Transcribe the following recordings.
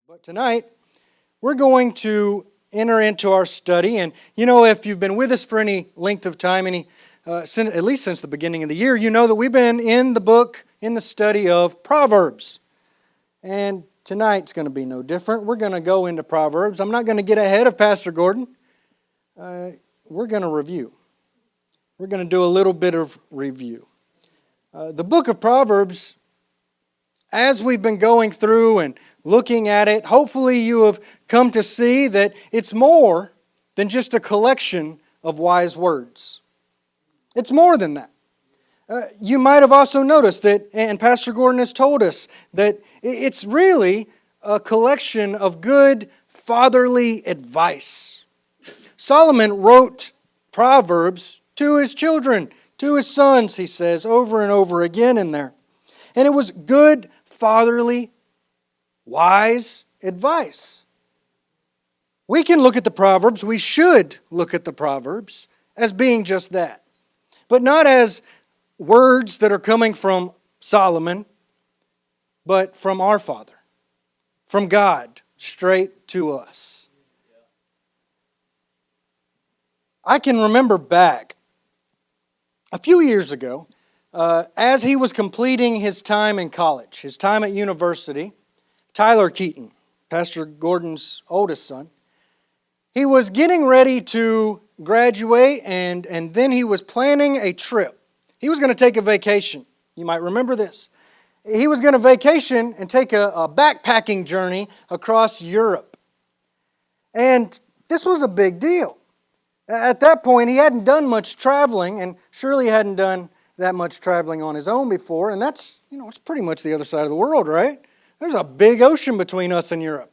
But tonight, we're going to enter into our study. And you know, if you've been with us for any length of time, at least since the beginning of the year, you know that we've been in the study of Proverbs. And tonight's going to be no different. We're going to go into Proverbs. I'm not going to get ahead of Pastor Gordon. We're going to review. We're going to do a little bit of review. The book of Proverbs, as we've been going through and looking at it, hopefully you have come to see that it's more than just a collection of wise words. It's more than that. You might have also noticed that, and Pastor Gordon has told us, that it's really a collection of good fatherly advice. Solomon wrote Proverbs to his children, to his sons, he says, over and over again in there. And it was good fatherly, wise advice. We can look at the Proverbs, we should look at the Proverbs as being just that. But not as words that are coming from Solomon, but from our Father, from God, straight to us. I can remember back a few years ago, as he was completing his time in college, his time at university, Tyler Keaton, Pastor Gordon's oldest son, he was getting ready to graduate and then he was planning a trip. He was going to take a vacation. You might remember this. He was going to vacation and take a backpacking journey across Europe. And this was a big deal. At that point, he hadn't done much traveling and surely hadn't done that much traveling on his own before. And that's, it's pretty much the other side of the world, right? There's a big ocean between us and Europe.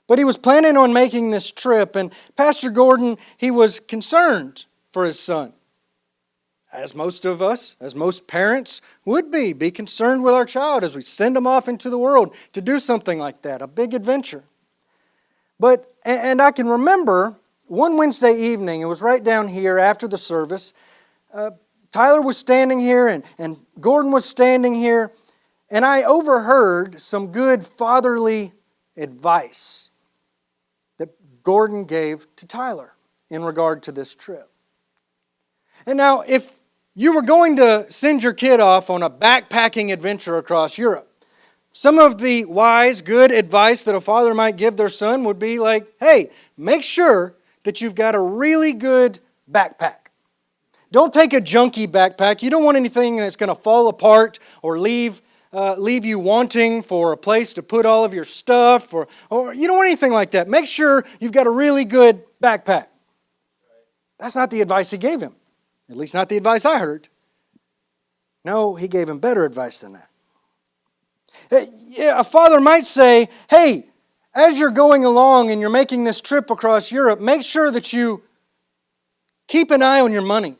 But he was planning on making this trip, and Pastor Gordon, he was concerned for his son. As most of us, as most parents would be concerned with our child as we send them off into the world to do something like that, a big adventure. And I can remember one Wednesday evening, it was right down here after the service, Tyler was standing here and Gordon was standing here, and I overheard some good fatherly advice that Gordon gave to Tyler in regard to this trip. And now, if you were going to send your kid off on a backpacking adventure across Europe, some of the wise, good advice that a father might give their son would be like, hey, make sure that you've got a really good backpack. Don't take a junky backpack. You don't want anything that's going to fall apart or leave you wanting for a place to put all of your stuff, or you don't want anything like that. Make sure you've got a really good backpack. That's not the advice he gave him. At least not the advice I heard. No, he gave him better advice than that. A father might say, hey, as you're going along and you're making this trip across Europe, make sure that you keep an eye on your money.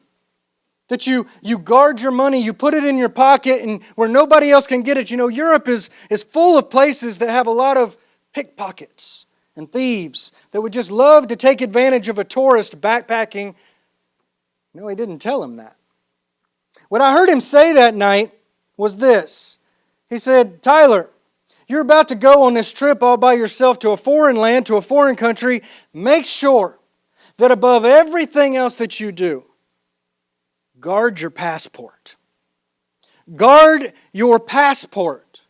That you guard your money, you put it in your pocket and where nobody else can get it. Europe is full of places that have a lot of pickpockets and thieves that would just love to take advantage of a tourist backpacking. No, he didn't tell him that. What I heard him say that night was this. He said, Tyler, you're about to go on this trip all by yourself to a foreign land, to a foreign country. Make sure that above everything else that you do, guard your passport. Guard your passport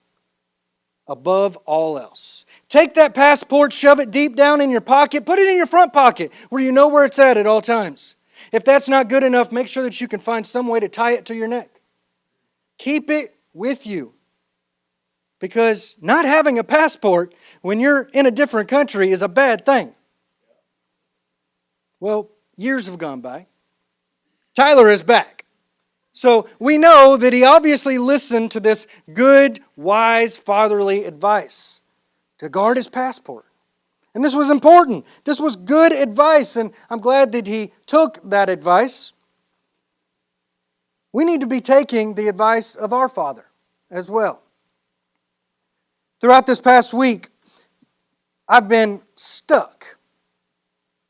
above all else. Take that passport, shove it deep down in your pocket, put it in your front pocket where you know where it's at all times. If that's not good enough, make sure that you can find some way to tie it to your neck. Keep it with you. Because not having a passport when you're in a different country is a bad thing. Well, years have gone by. Tyler is back. So we know that he obviously listened to this good, wise, fatherly advice to guard his passport. And this was important. This was good advice, and I'm glad that he took that advice. We need to be taking the advice of our Father as well. Throughout this past week, I've been stuck.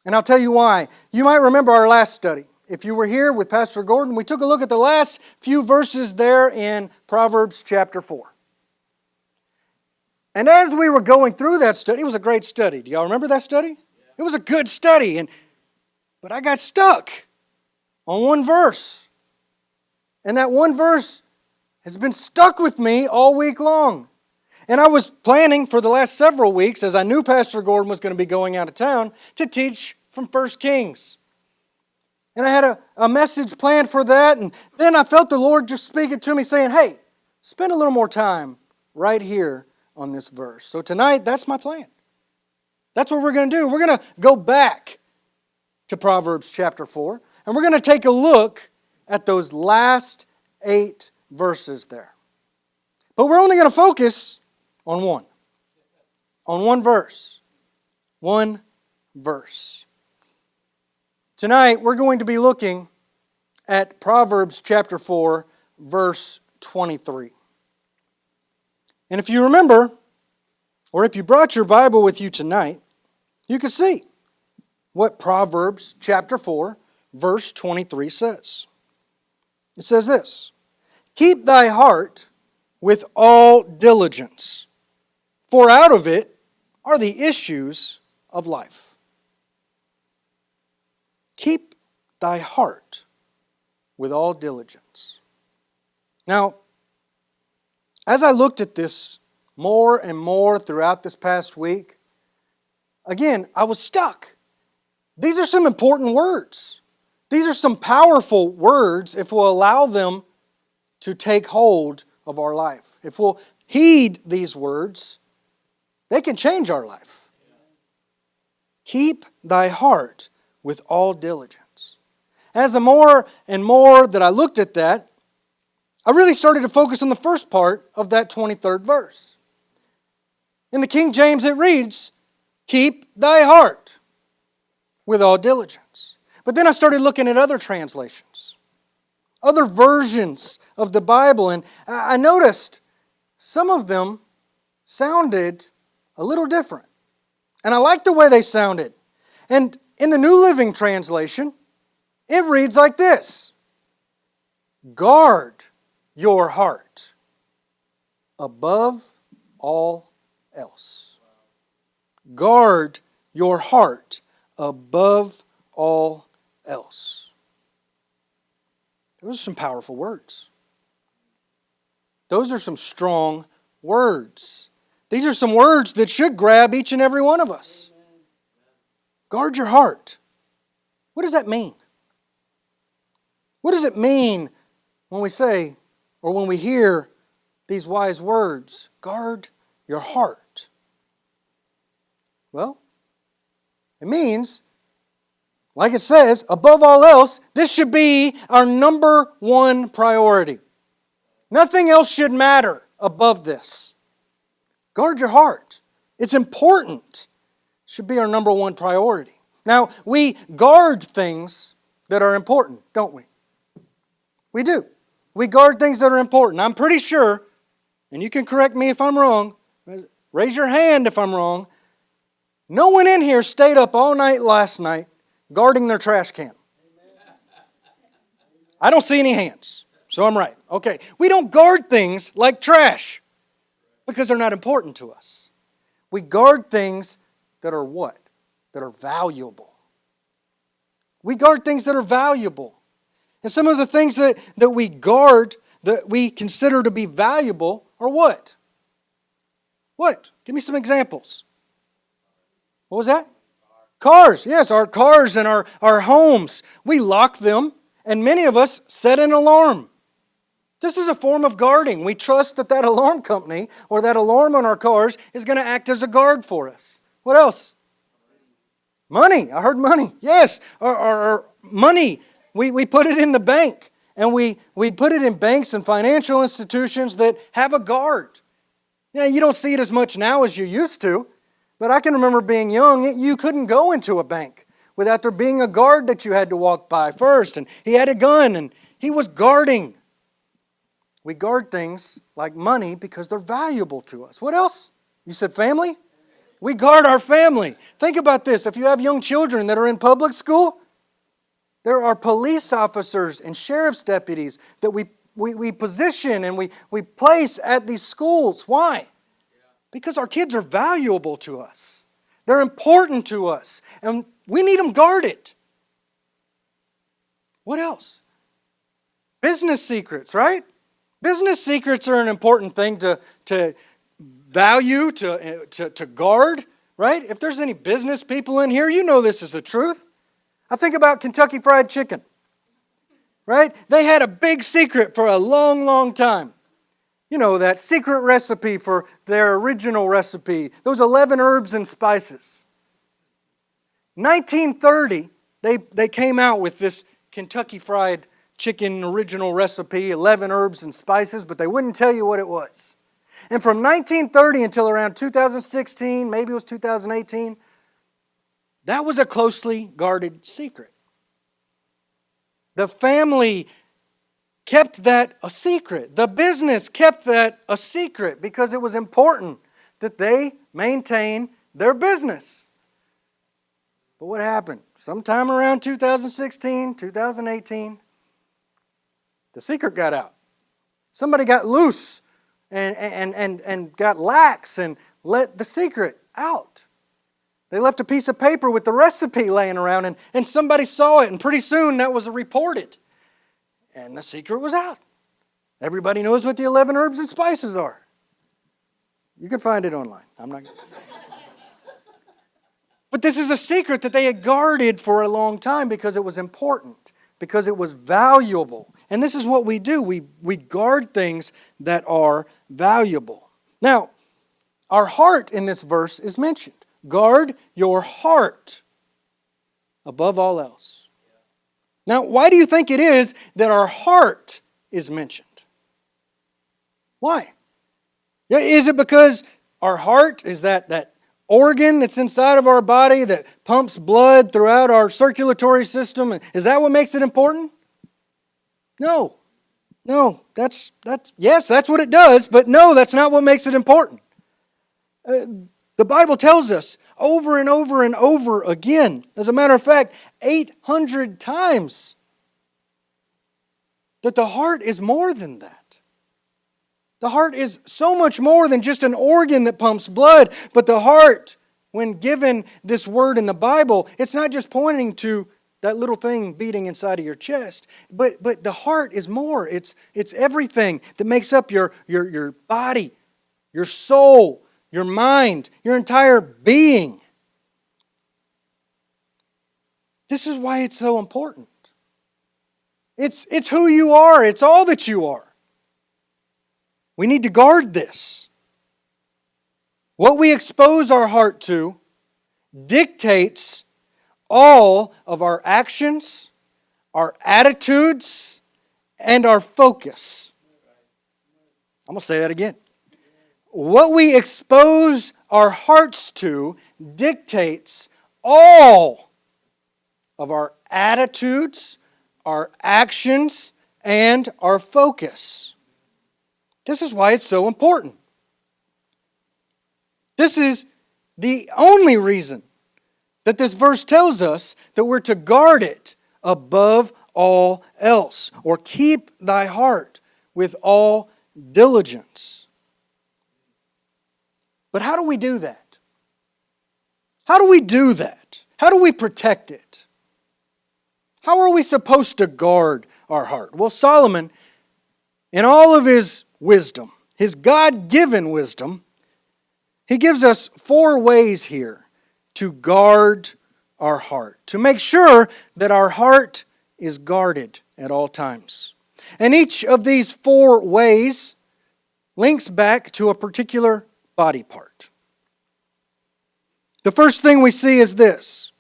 And I'll tell you why. You might remember our last study. If you were here with Pastor Gordon, we took a look at the last few verses there in Proverbs chapter 4. And as we were going through that study, it was a great study. Do y'all remember that study? It was a good study, but I got stuck on one verse. And that one verse has been stuck with me all week long. And I was planning for the last several weeks, as I knew Pastor Gordon was going to be going out of town, to teach from 1 Kings. And I had a message planned for that, and then I felt the Lord just speaking to me saying, hey, spend a little more time right here on this verse. So tonight, that's my plan. That's what we're going to do. We're going to go back to Proverbs chapter 4, and we're going to take a look at those last 8 verses there. But we're only going to focus on one verse. One verse. Tonight, we're going to be looking at Proverbs chapter 4, verse 23. And if you remember, or if you brought your Bible with you tonight, you can see what Proverbs chapter 4, verse 23 says. It says this, keep thy heart with all diligence, for out of it are the issues of life. Keep thy heart with all diligence. Now, as I looked at this more and more throughout this past week, again, I was stuck. These are some important words. These are some powerful words if we'll allow them to take hold of our life. If we'll heed these words, they can change our life. Keep thy heart with all diligence. As the more and more that I looked at that, I really started to focus on the first part of that 23rd verse. In the King James it reads, keep thy heart with all diligence. But then I started looking at other translations, other versions of the Bible, and I noticed some of them sounded a little different. And I liked the way they sounded. And in the New Living Translation, it reads like this, guard your heart above all else. Guard your heart above all else. Those are some powerful words. Those are some strong words. These are some words that should grab each and every one of us. Guard your heart. What does that mean? What does it mean when we say, or when we hear these wise words, guard your heart? Well, it means, like it says, above all else, this should be our number one priority. Nothing else should matter above this. Guard your heart. It's important. It should be our number one priority. Now, we guard things that are important, don't we? We do. We guard things that are important. I'm pretty sure, and you can correct me if I'm wrong, raise your hand if I'm wrong, no one in here stayed up all night last night guarding their trash can. I don't see any hands, so I'm right. Okay, we don't guard things like trash because they're not important to us. We guard things that are what? That are valuable. We guard things that are valuable. And some of the things that we guard, that we consider to be valuable, are what? What? Give me some examples. What was that? Cars. Yes, our cars and our homes. We lock them, and many of us set an alarm. This is a form of guarding. We trust that alarm company or that alarm on our cars is going to act as a guard for us. What else? Money. I heard money. Yes, our money. We put it in the bank, and we put it in banks and financial institutions that have a guard. You don't see it as much now as you used to, but I can remember being young, you couldn't go into a bank without there being a guard that you had to walk by first, and he had a gun, and he was guarding. We guard things like money because they're valuable to us. What else? You said family? We guard our family. Think about this. If you have young children that are in public school, there are police officers and sheriff's deputies that we position and we place at these schools. Why? Because our kids are valuable to us. They're important to us. And we need them guarded. What else? Business secrets, right? Business secrets are an important thing to value, to guard, right? If there's any business people in here, you know this is the truth. I think about Kentucky Fried Chicken, right? They had a big secret for a long, long time. You know, that secret recipe for their original recipe, those 11 herbs and spices. 1930, they came out with this Kentucky Fried Chicken original recipe, 11 herbs and spices, but they wouldn't tell you what it was. And from 1930 until around 2016, maybe it was 2018, that was a closely guarded secret. The family kept that a secret. The business kept that a secret because it was important that they maintain their business. But what happened? Sometime around 2016, 2018, the secret got out. Somebody got loose and got lax and let the secret out. They left a piece of paper with the recipe laying around and somebody saw it, and pretty soon that was reported. And the secret was out. Everybody knows what the 11 herbs and spices are. You can find it online. I'm not. But this is a secret that they had guarded for a long time because it was important, because it was valuable. And this is what we do. We guard things that are valuable. Now, our heart in this verse is mentioned. Guard your heart above all else. Now, why do you think it is that our heart is mentioned? Why? Is it because our heart is that organ that's inside of our body that pumps blood throughout our circulatory system? Is that what makes it important? No. No, yes, that's what it does, but no, that's not what makes it important. The Bible tells us over and over and over again, as a matter of fact, 800 times, that the heart is more than that. The heart is so much more than just an organ that pumps blood, but the heart, when given this word in the Bible, it's not just pointing to that little thing beating inside of your chest, but the heart is more. It's everything that makes up your body, your soul, your mind, your entire being. This is why it's so important. It's who you are. It's all that you are. We need to guard this. What we expose our heart to dictates all of our actions, our attitudes, and our focus. I'm going to say that again. What we expose our hearts to dictates all of our attitudes, our actions, and our focus. This is why it's so important. This is the only reason that this verse tells us that we're to guard it above all else, or keep thy heart with all diligence. But how do we do that? How do we do that? How do we protect it? How are we supposed to guard our heart? Well, Solomon, in all of his wisdom, his God-given wisdom, he gives us 4 ways here to guard our heart, to make sure that our heart is guarded at all times. And each of these 4 ways links back to a particular body part. The first thing we see is this,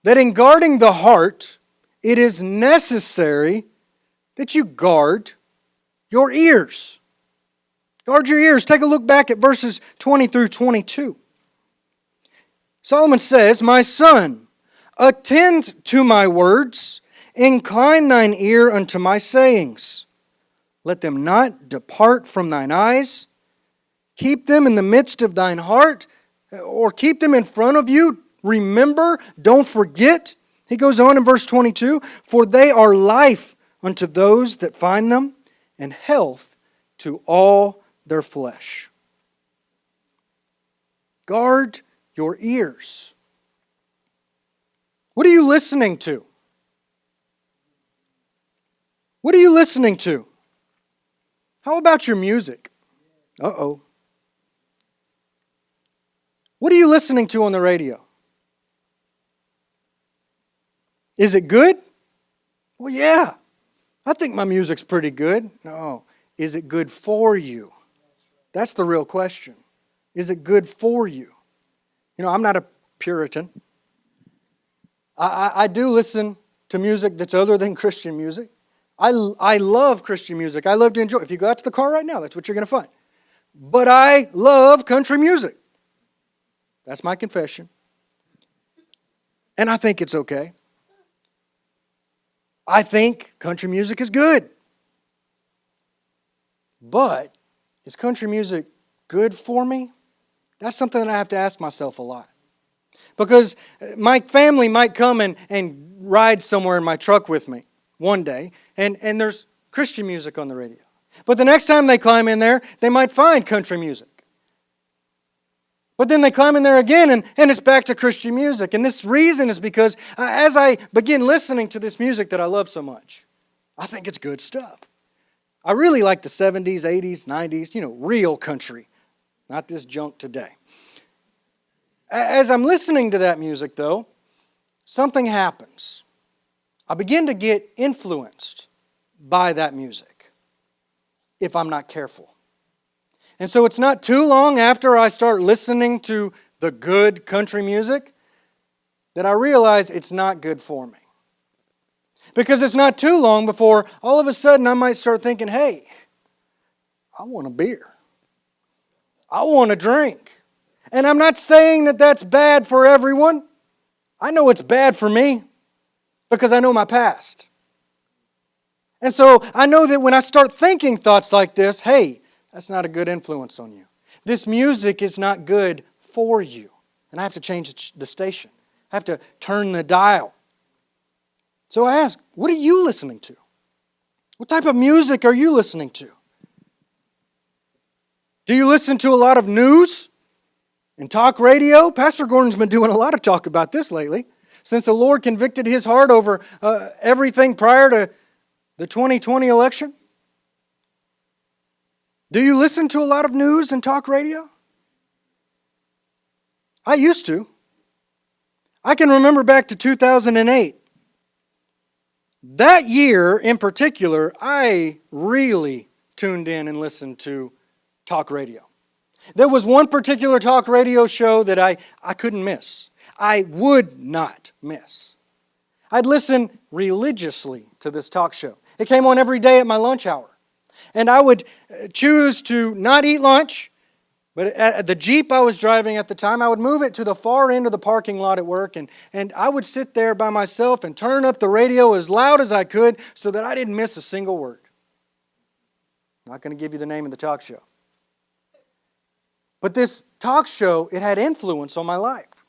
that in guarding the heart, it is necessary that you guard your ears. Guard your ears. Take a look back at verses 20 through 22. Solomon says, "My son, attend to my words, incline thine ear unto my sayings. Let them not depart from thine eyes. Keep them in the midst of thine heart," or keep them in front of you. Remember, don't forget. He goes on in verse 22, "For they are life unto those that find them, and health to all their flesh." Guard your ears. What are you listening to? What are you listening to? How about your music? Uh-oh. What are you listening to on the radio? Is it good? Well, yeah. I think my music's pretty good. No. Is it good for you? That's the real question. Is it good for you? You know, I'm not a Puritan. I do listen to music that's other than Christian music. I love Christian music. I love to enjoy it. If you go out to the car right now, that's what you're going to find. But I love country music. That's my confession. And I think it's okay. I think country music is good. But is country music good for me? That's something that I have to ask myself a lot. Because my family might come and ride somewhere in my truck with me one day, and there's Christian music on the radio. But the next time they climb in there, they might find country music. But then they climb in there again, and it's back to Christian music. And this reason is because as I begin listening to this music that I love so much, I think it's good stuff. I really like the 70s, 80s, 90s, real country. Not this junk today. As I'm listening to that music, though, something happens. I begin to get influenced by that music if I'm not careful. And so it's not too long after I start listening to the good country music that I realize it's not good for me. Because it's not too long before all of a sudden I might start thinking, hey, I want a beer. I want a drink. And I'm not saying that that's bad for everyone. I know it's bad for me because I know my past. And so I know that when I start thinking thoughts like this, hey, that's not a good influence on you. This music is not good for you. And I have to change the station. I have to turn the dial. So I ask, what are you listening to? What type of music are you listening to? Do you listen to a lot of news and talk radio? Pastor Gordon's been doing a lot of talk about this lately. Since the Lord convicted his heart over everything prior to the 2020 election. Do you listen to a lot of news and talk radio? I used to. I can remember back to 2008. That year in particular, I really tuned in and listened to talk radio. There was one particular talk radio show that I couldn't miss. I would not miss. I'd listen religiously to this talk show. It came on every day at my lunch hour. And I would choose to not eat lunch, but at the Jeep I was driving at the time, I would move it to the far end of the parking lot at work, and I would sit there by myself and turn up the radio as loud as I could so that I didn't miss a single word. I'm not going to give you the name of the talk show. But this talk show, it had influence on my life.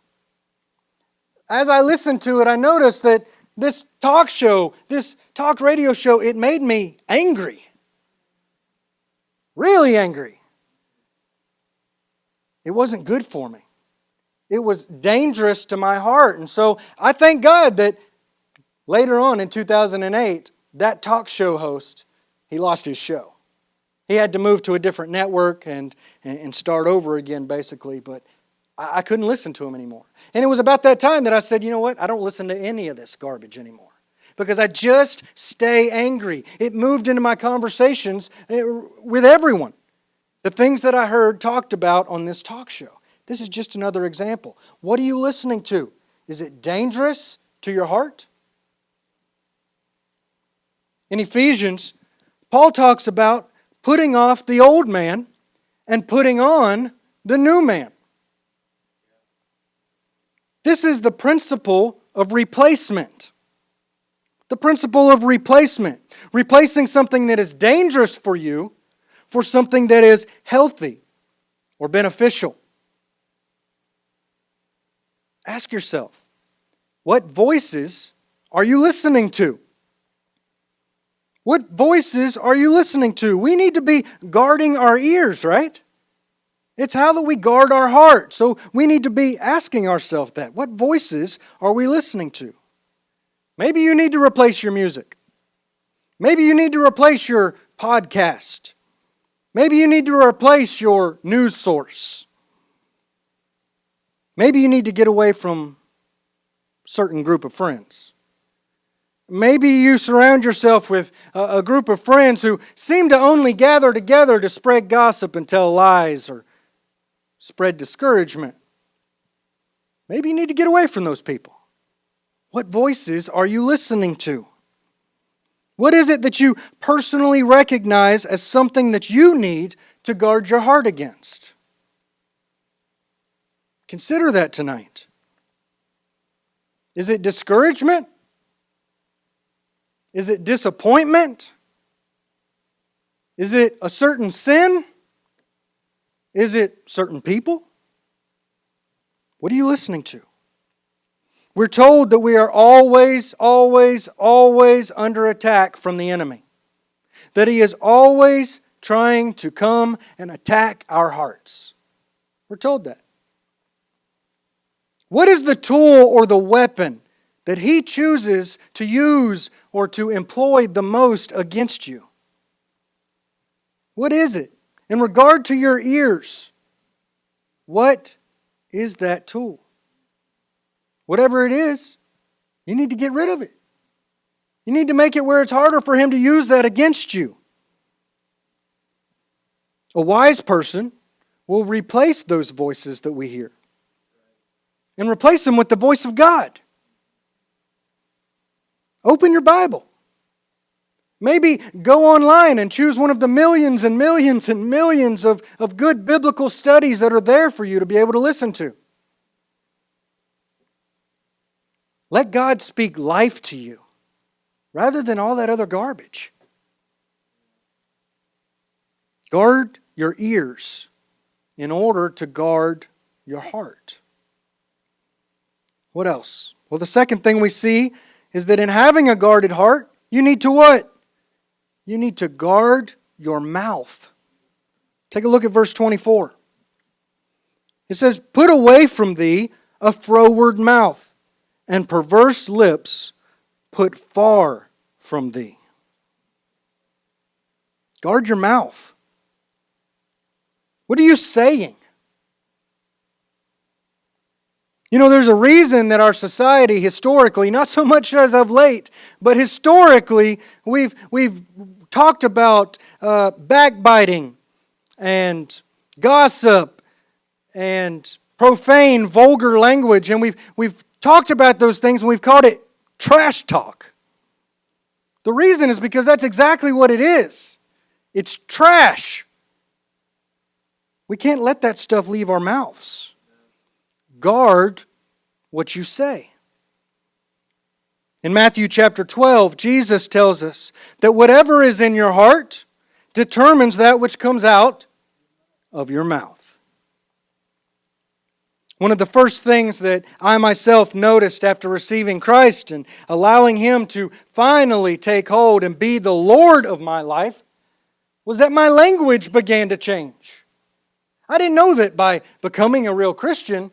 As I listened to it, I noticed that this talk radio show, it made me angry. Really angry. It wasn't good for me. It was dangerous to my heart. And so I thank God that later on in 2008, that talk show host, he lost his show. He had to move to a different network and start over again, basically. But I couldn't listen to him anymore. And it was about that time that I said, you know what? I don't listen to any of this garbage anymore. Because I just stay angry. It moved into my conversations with everyone. The things that I heard talked about on this talk show. This is just another example. What are you listening to? Is it dangerous to your heart? In Ephesians, Paul talks about putting off the old man and putting on the new man. This is the principle of replacement. The principle of replacement. Replacing something that is dangerous for you for something that is healthy or beneficial. Ask yourself, what voices are you listening to? What voices are you listening to? We need to be guarding our ears, right? It's how that we guard our heart. So we need to be asking ourselves that. What voices are we listening to? Maybe you need to replace your music. Maybe you need to replace your podcast. Maybe you need to replace your news source. Maybe you need to get away from a certain group of friends. Maybe you surround yourself with a group of friends who seem to only gather together to spread gossip and tell lies or spread discouragement. Maybe you need to get away from those people. What voices are you listening to? What is it that you personally recognize as something that you need to guard your heart against? Consider that tonight. Is it discouragement? Is it disappointment? Is it a certain sin? Is it certain people? What are you listening to? We're told that we are always under attack from the enemy. That he is always trying to come and attack our hearts. We're told that. What is the tool or the weapon that he chooses to use or to employ the most against you? What is it? In regard to your ears, what is that tool? Whatever it is, you need to get rid of it. You need to make it where it's harder for him to use that against you. A wise person will replace those voices that we hear and replace them with the voice of God. Open your Bible. Maybe go online and choose one of the millions and millions and millions of good biblical studies that are there for you to be able to listen to. Let God speak life to you rather than all that other garbage. Guard your ears in order to guard your heart. What else? Well, the second thing we see is that in having a guarded heart, you need to what? You need to guard your mouth. Take a look at verse 24. It says, "Put away from thee a froward mouth, and perverse lips put far from thee." Guard your mouth. What are you saying? You know, there's a reason that our society historically, not so much as of late, but historically, we've talked about backbiting and gossip and profane, vulgar language, and we've talked about those things and we've called it trash talk. The reason is because that's exactly what it is. It's trash. We can't let that stuff leave our mouths. Guard what you say. In Matthew chapter 12, Jesus tells us that whatever is in your heart determines that which comes out of your mouth. One of the first things that I myself noticed after receiving Christ and allowing Him to finally take hold and be the Lord of my life was that my language began to change. I didn't know that by becoming a real Christian,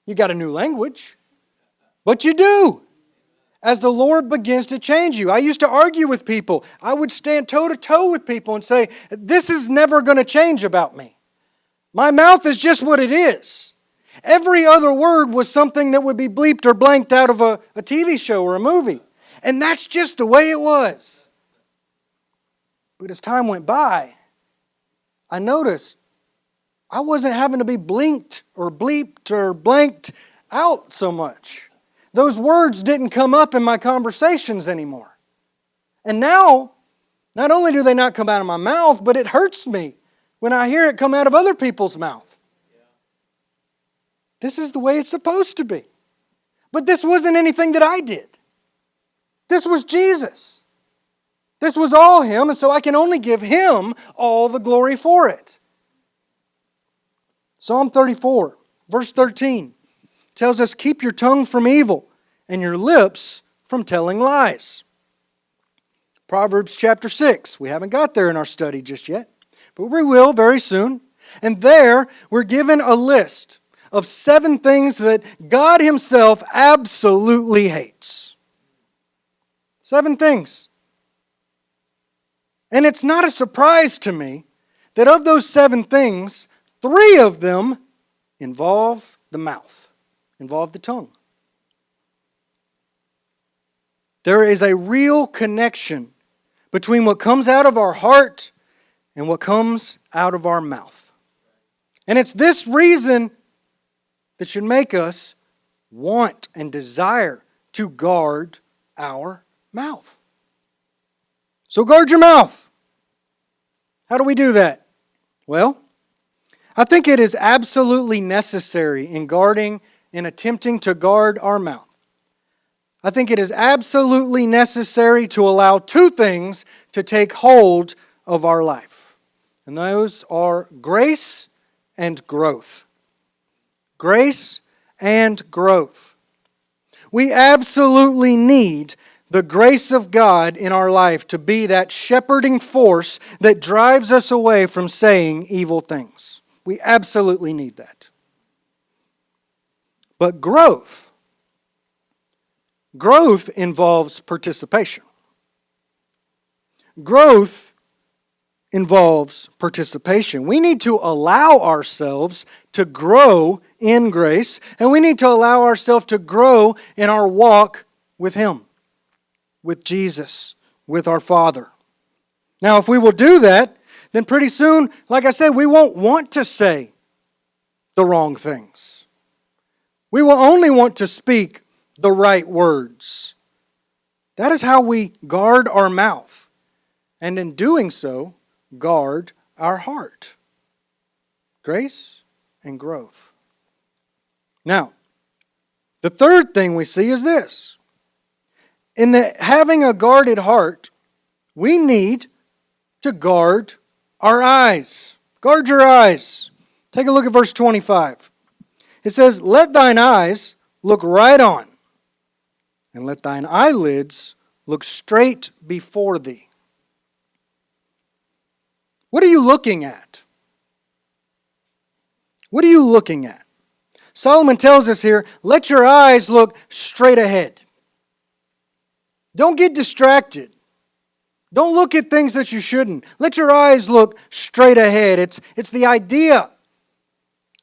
you got a new language. But you do. As the Lord begins to change you. I used to argue with people. I would stand toe-to-toe with people and say, this is never going to change about me. My mouth is just what it is. Every other word was something that would be bleeped or blanked out of a TV show or a movie. And that's just the way it was. But as time went by, I noticed I wasn't having to be blinked or bleeped or blanked out so much. Those words didn't come up in my conversations anymore. And now, not only do they not come out of my mouth, but it hurts me when I hear it come out of other people's mouth. This is the way it's supposed to be. But this wasn't anything that I did. This was Jesus. This was all Him, and so I can only give Him all the glory for it. Psalm 34, verse 13, tells us, "Keep your tongue from evil and your lips from telling lies." Proverbs chapter 6, we haven't got there in our study just yet, but we will very soon. And there, we're given a list of 7 things that God Himself absolutely hates. 7 things. And it's not a surprise to me that of those 7 things, 3 of them involve the mouth, involve the tongue. There is a real connection between what comes out of our heart and what comes out of our mouth. And it's this reason that should make us want and desire to guard our mouth. So guard your mouth. How do we do that? Well, I think it is absolutely necessary in attempting to guard our mouth. I think it is absolutely necessary to allow 2 things to take hold of our life. And those are grace and growth. Grace and growth. We absolutely need the grace of God in our life to be that shepherding force that drives us away from saying evil things. We absolutely need that. But growth involves participation. Growth involves participation. We need to allow ourselves to grow in grace, and we need to allow ourselves to grow in our walk with Him, with Jesus, with our Father. Now, if we will do that, then pretty soon, like I said, we won't want to say the wrong things. We will only want to speak the right words. That is how we guard our mouth. And in doing so, guard our heart. Grace and growth. Now, the third thing we see is this. In having a guarded heart, we need to guard our eyes. Guard your eyes. Take a look at verse 25. It says, "Let thine eyes look right on, and let thine eyelids look straight before thee." What are you looking at? What are you looking at? Solomon tells us here, let your eyes look straight ahead. Don't get distracted. Don't look at things that you shouldn't. Let your eyes look straight ahead. It's the idea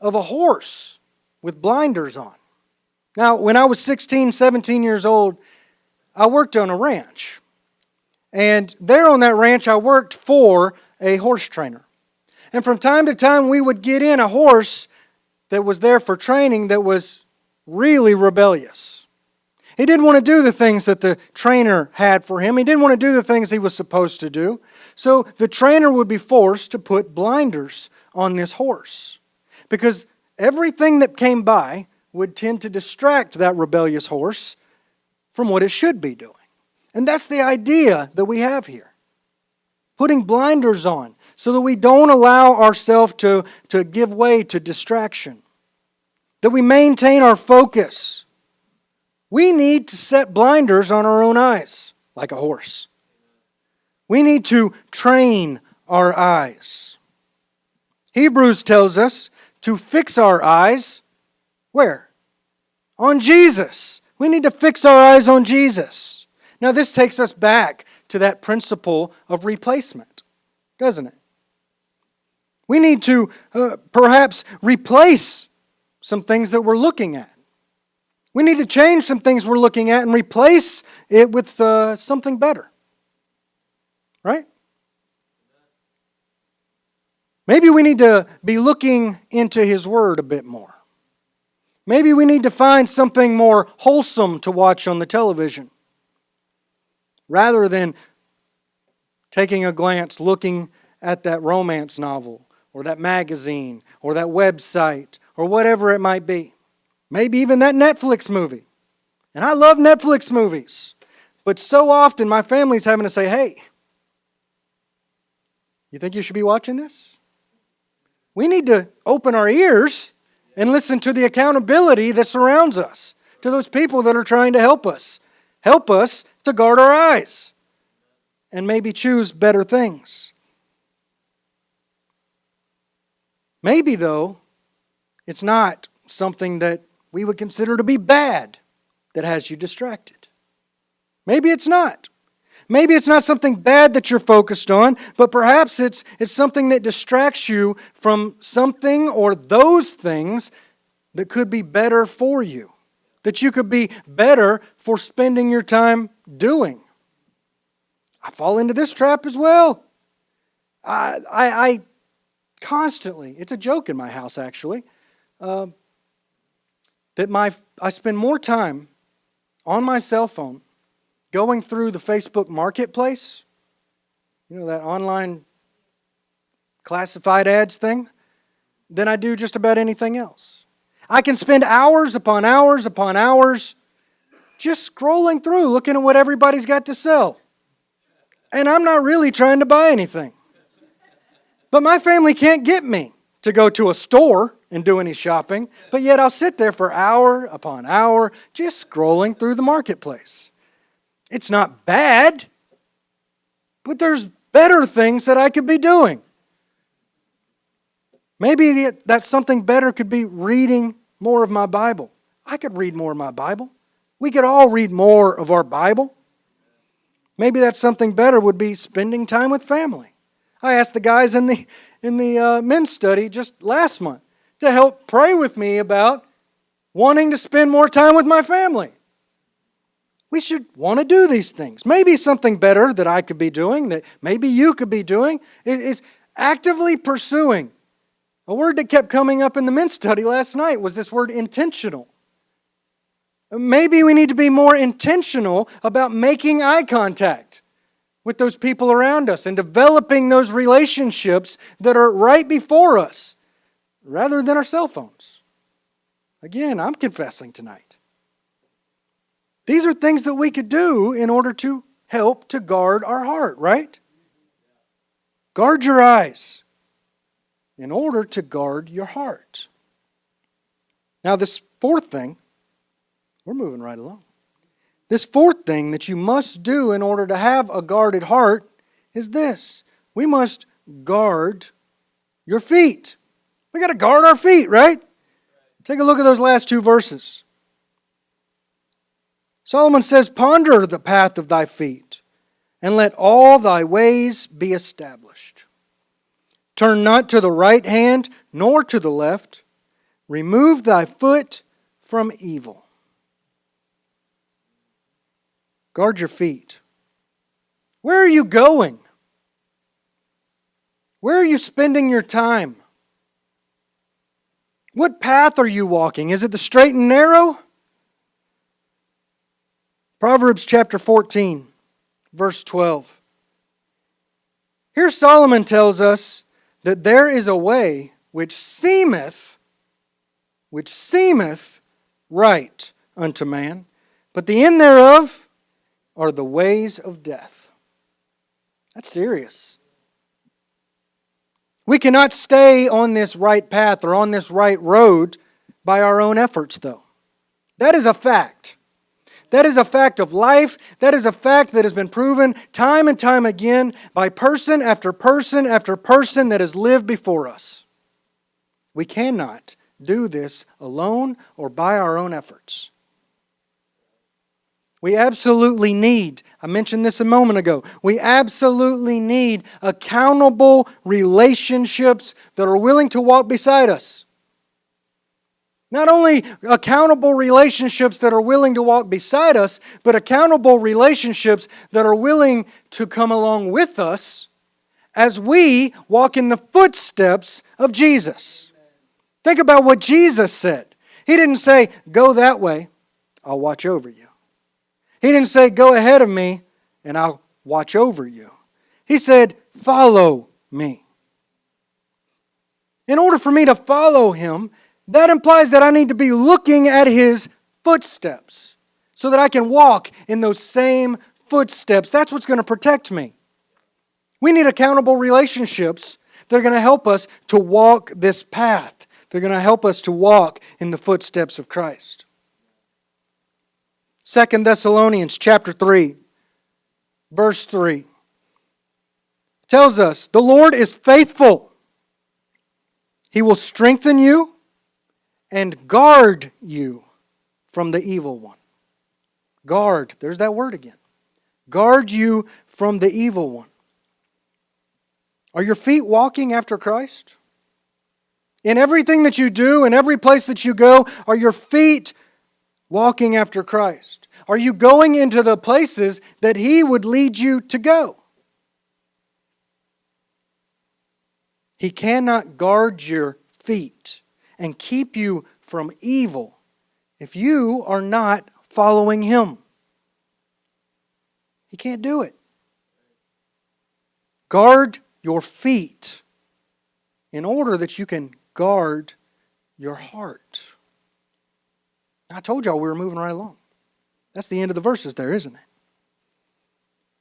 of a horse with blinders on. Now, when I was 16, 17 years old, I worked on a ranch. And there on that ranch, I worked for a horse trainer. And from time to time, we would get in a horse that was there for training that was really rebellious. He didn't want to do the things that the trainer had for him. He didn't want to do the things he was supposed to do. So the trainer would be forced to put blinders on this horse, because everything that came by would tend to distract that rebellious horse from what it should be doing. And that's the idea that we have here. Putting blinders on so that we don't allow ourselves to give way to distraction. That we maintain our focus. We need to set blinders on our own eyes, like a horse. We need to train our eyes. Hebrews tells us to fix our eyes, where? On Jesus. We need to fix our eyes on Jesus. Now this takes us back to that principle of replacement, doesn't it? We need to perhaps replace some things that we're looking at. We need to change some things we're looking at and replace it with something better. Right? Maybe we need to be looking into His Word a bit more. Maybe we need to find something more wholesome to watch on the television, rather than taking a glance, looking at that romance novel, or that magazine, or that website, or whatever it might be. Maybe even that Netflix movie. And I love Netflix movies. But so often my family's having to say, hey, you think you should be watching this? We need to open our ears and listen to the accountability that surrounds us, to those people that are trying to help us. Help us to guard our eyes and maybe choose better things. Maybe, though, it's not something that we would consider to be bad that has you distracted. Maybe it's not. Maybe it's not something bad that you're focused on, but perhaps it's something that distracts you from something or those things that could be better for you, that you could be better for spending your time doing. I fall into this trap as well. I constantly, it's a joke in my house actually, that I spend more time on my cell phone going through the Facebook Marketplace, that online classified ads thing, than I do just about anything else. I can spend hours upon hours upon hours just scrolling through, looking at what everybody's got to sell. And I'm not really trying to buy anything. But my family can't get me to go to a store and do any shopping, but yet I'll sit there for hour upon hour just scrolling through the marketplace. It's not bad, but there's better things that I could be doing. Maybe that something better could be reading more of my Bible. I could read more of my Bible. We could all read more of our Bible. Maybe that something better would be spending time with family. I asked the guys in the men's study just last month to help pray with me about wanting to spend more time with my family. We should want to do these things. Maybe something better that I could be doing, that maybe you could be doing, is actively pursuing. A word that kept coming up in the men's study last night was this word intentional. Maybe we need to be more intentional about making eye contact with those people around us and developing those relationships that are right before us rather than our cell phones. Again, I'm confessing tonight. These are things that we could do in order to help to guard our heart, right? Guard your eyes in order to guard your heart. Now, this fourth thing, we're moving right along. This fourth thing that you must do in order to have a guarded heart is this. We must guard your feet. We got to guard our feet, right? Take a look at those last two verses. Solomon says, "Ponder the path of thy feet, and let all thy ways be established. Turn not to the right hand, nor to the left. Remove thy foot from evil." Guard your feet. Where are you going? Where are you spending your time? What path are you walking? Is it the straight and narrow? Proverbs chapter 14, verse 12. Here Solomon tells us that there is a way which seemeth right unto man, but the end thereof are the ways of death. That's serious. We cannot stay on this right path or on this right road by our own efforts, though. That is a fact. That is a fact of life. That is a fact that has been proven time and time again by person after person after person that has lived before us. We cannot do this alone or by our own efforts. We absolutely need, I mentioned this a moment ago, we absolutely need accountable relationships that are willing to walk beside us. Not only accountable relationships that are willing to walk beside us, but accountable relationships that are willing to come along with us as we walk in the footsteps of Jesus. Think about what Jesus said. He didn't say, "Go that way, I'll watch over you." He didn't say, "Go ahead of me and I'll watch over you." He said, "Follow me." In order for me to follow Him, that implies that I need to be looking at His footsteps so that I can walk in those same footsteps. That's what's going to protect me. We need accountable relationships that are going to help us to walk this path. They're going to help us to walk in the footsteps of Christ. 2 Thessalonians chapter 3, verse 3 tells us, "The Lord is faithful. He will strengthen you and guard you from the evil one. Guard, there's that word again. Guard you from the evil one. Are your feet walking after Christ? In everything that you do, in every place that you go, are your feet walking after Christ? Are you going into the places that He would lead you to go? He cannot guard your feet and keep you from evil if you are not following Him. He can't do it. Guard your feet in order that you can guard your heart. I told y'all we were moving right along. That's the end of the verses there, isn't it?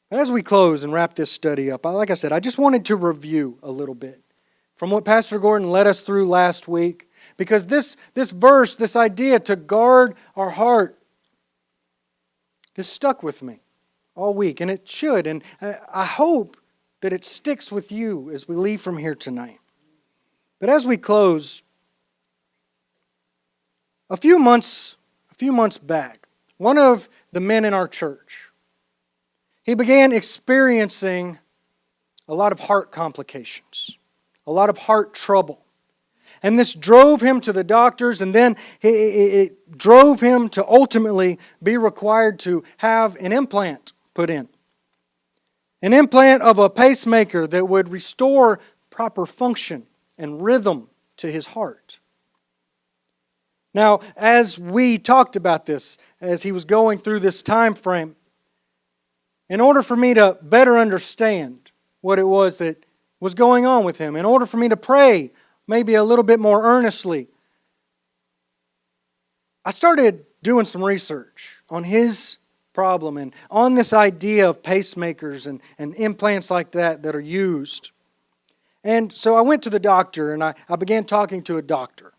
But as we close and wrap this study up, like I said, I just wanted to review a little bit from what Pastor Gordon led us through last week. Because this verse, this idea to guard our heart, this stuck with me all week. And it should. And I hope that it sticks with you as we leave from here tonight. But as we close, a few months back, one of the men in our church, he began experiencing a lot of heart complications, a lot of heart trouble. And this drove him to the doctors, and then it drove him to ultimately be required to have an implant put in. An implant of a pacemaker that would restore proper function and rhythm to his heart. Now, as we talked about this, as he was going through this time frame, in order for me to better understand what it was that was going on with him, in order for me to pray maybe a little bit more earnestly, I started doing some research on his problem and on this idea of pacemakers and implants like that are used. And so I went to the doctor and I began talking to a doctor,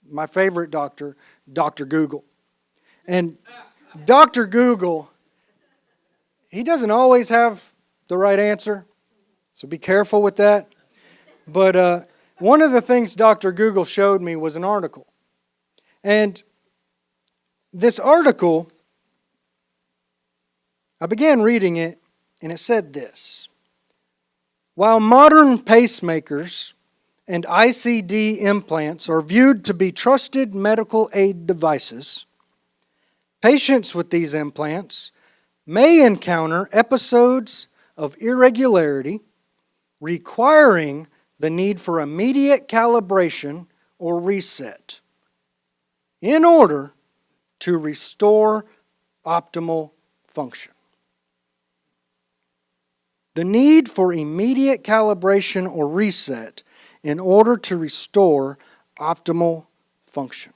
my favorite doctor, Dr. Google. And Dr. Google, he doesn't always have the right answer, so be careful with that. But one of the things Dr. Google showed me was an article. And this article, I began reading it, and it said this: while modern pacemakers and ICD implants are viewed to be trusted medical aid devices, patients with these implants may encounter episodes of irregularity requiring the need for immediate calibration or reset in order to restore optimal function. The need for immediate calibration or reset in order to restore optimal function.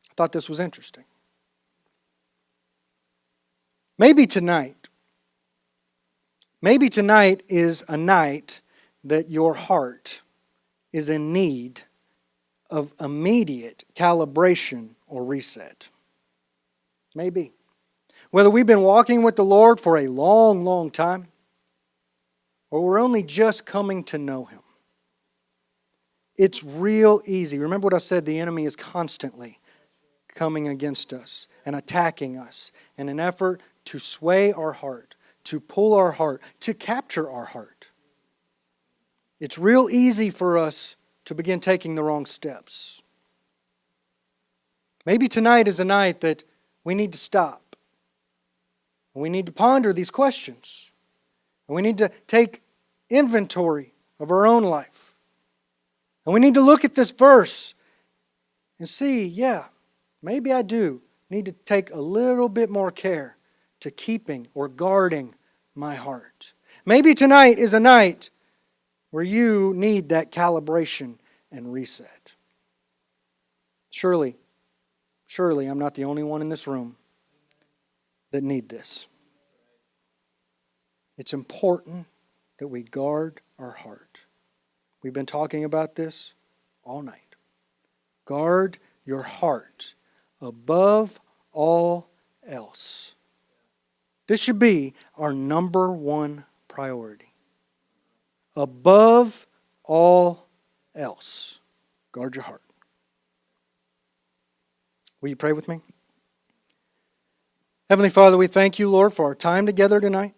I thought this was interesting. Maybe tonight is a night that your heart is in need of immediate calibration or reset. Maybe. Whether we've been walking with the Lord for a long, long time, or we're only just coming to know Him. It's real easy. Remember what I said, the enemy is constantly coming against us and attacking us in an effort to sway our heart, to pull our heart, to capture our heart. It's real easy for us to begin taking the wrong steps. Maybe tonight is a night that we need to stop. We need to ponder these questions. And we need to take inventory of our own life. And we need to look at this verse and see, maybe I do need to take a little bit more care to keeping or guarding my heart. Maybe tonight is a night where you need that calibration and reset. Surely I'm not the only one in this room that need this. It's important that we guard our heart. We've been talking about this all night. Guard your heart above all else. This should be our number one priority. Above all else. Guard your heart. Will you pray with me? Heavenly Father, we thank you, Lord, for our time together tonight.